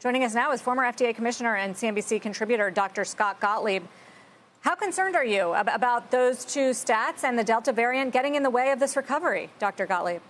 Joining us now is former FDA Commissioner and CNBC contributor Dr. Scott Gottlieb. How concerned are you about those two stats and the Delta variant getting in the way of this recovery, Dr. Gottlieb?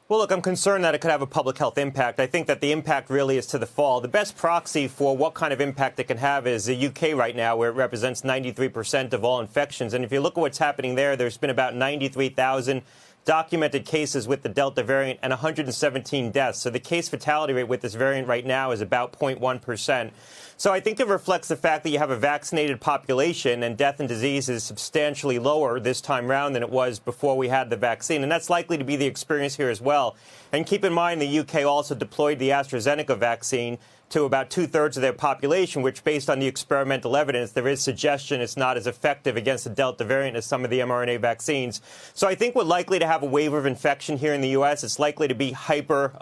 Well, look, I'm concerned that it could have a public health impact. I think that the impact really is to the fall. The best proxy for what kind of impact it can have is the UK right now, where it represents 93% of all infections. And if you look at what's happening there, there's been about 93,000 documented cases with the Delta variant and 117 deaths. So the case fatality rate with this variant right now is about 0.1%. So I think it reflects the fact that you have a vaccinated population and death and disease is substantially lower this time round than it was before we had the vaccine. And that's likely to be the experience here as well. And keep in mind, the UK also deployed the AstraZeneca vaccine to about 2/3 of their population, which, based on the experimental evidence, there is suggestion it's not as effective against the Delta variant as some of the mRNA vaccines. So I think we're likely to have a wave of infection here in the U.S. It's likely to be hyper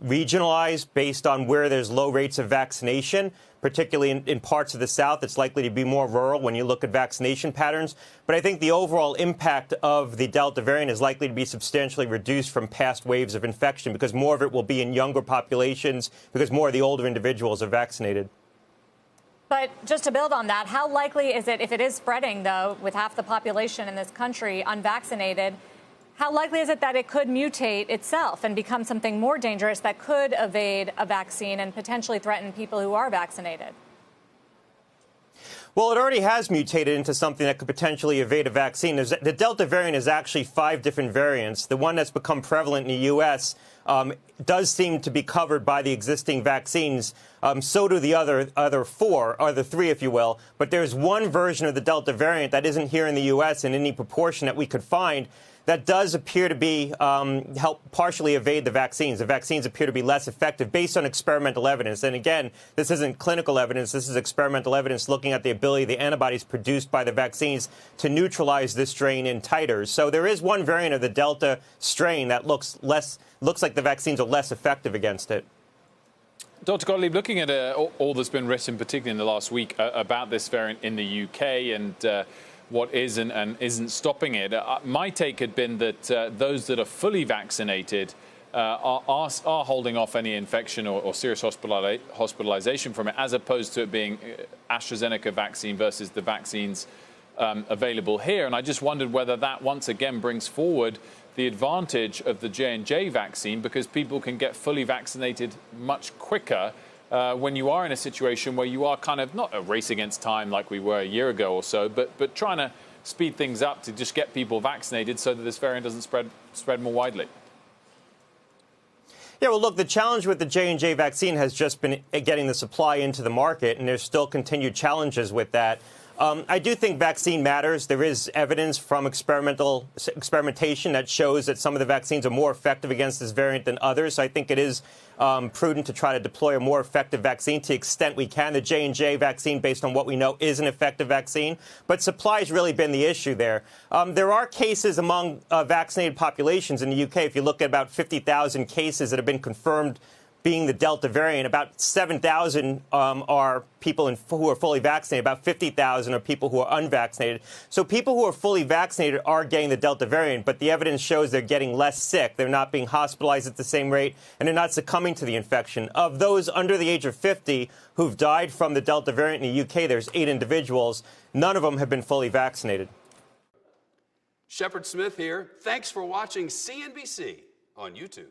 regionalized based on where there's low rates of vaccination, particularly in parts of the South. It's likely to be more rural when you look at vaccination patterns. But I think the overall impact of the Delta variant is likely to be substantially reduced from past waves of infection because more of it will be in younger populations because more of the older individuals are vaccinated. But just to build on that, how likely is it, if it is spreading, though, with half the population in this country unvaccinated, how likely is it that it could mutate itself and become something more dangerous that could evade a vaccine and potentially threaten people who are vaccinated? Well, it already has mutated into something that could potentially evade a vaccine. The Delta variant is actually 5 different variants. The one that's become prevalent in the U.S. Does seem to be covered by the existing vaccines. So do the other 3, if you will. But there's one version of the Delta variant that isn't here in the U.S. in any proportion that we could find that does appear to be help partially evade the vaccines. The vaccines appear to be less effective based on experimental evidence. And again, this isn't clinical evidence. This is experimental evidence looking at the ability of the antibodies produced by the vaccines to neutralize this strain in titers. So there is one variant of the Delta strain that looks like the vaccines are less effective against it. Dr. Gottlieb, looking at all that's been written, particularly in the last week, about this variant in the UK and what is and isn't stopping it. My take had been that those that are fully vaccinated are holding off any infection or serious hospitalization from it, as opposed to it being AstraZeneca vaccine versus the vaccines available here. And I just wondered whether that once again brings forward the advantage of the J&J vaccine, because people can get fully vaccinated much quicker when you are in a situation where you are kind of not a race against time like we were a year ago or so, but trying to speed things up to just get people vaccinated so that this variant doesn't spread more widely. Yeah, well, look, the challenge with the J&J vaccine has just been getting the supply into the market, and there's still continued challenges with that. I do think vaccine matters. There is evidence from experimentation that shows that some of the vaccines are more effective against this variant than others. So I think it is prudent to try to deploy a more effective vaccine to the extent we can. The J&J vaccine, based on what we know, is an effective vaccine. But supply has really been the issue there. There are cases among vaccinated populations in the UK. If you look at about 50,000 cases that have been confirmed being the Delta variant, about 7,000 are people who are fully vaccinated. About 50,000 are people who are unvaccinated. So people who are fully vaccinated are getting the Delta variant, but the evidence shows they're getting less sick. They're not being hospitalized at the same rate, and they're not succumbing to the infection. Of those under the age of 50 who've died from the Delta variant in the UK, there's 8 individuals. None of them have been fully vaccinated. Shepard Smith here. Thanks for watching CNBC on YouTube.